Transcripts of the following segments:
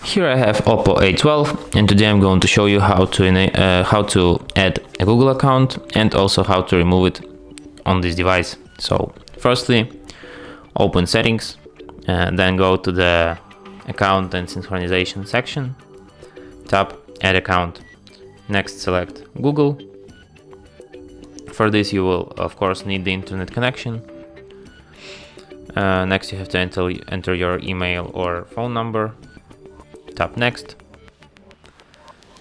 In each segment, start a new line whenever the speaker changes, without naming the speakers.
Here I have OPPO A12, and today I'm going to show you how to add a Google account and also how to remove it on this device. So firstly, open settings, then go to the account and synchronization section, tap add account, next select Google. For this you will of course need the internet connection. Next you have to enter your email or phone number. Tap next.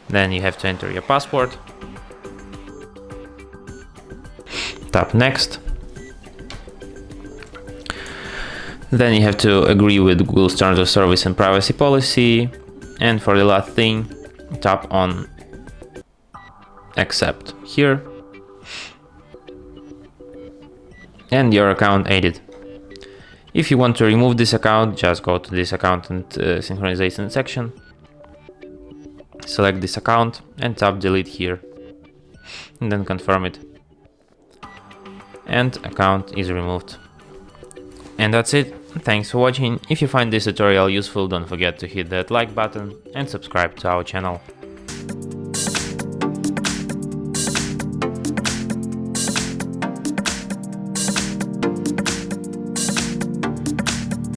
Then you have to enter your password. Tap next. Then you have to agree with Google's terms of service and privacy policy. And for the last thing, tap on accept here. And your account added. If you want to remove this account, just go to this account and synchronization section. Select this account and tap delete here. And then confirm it. And account is removed. And that's it. Thanks for watching. If you find this tutorial useful, don't forget to hit that like button and subscribe to our channel.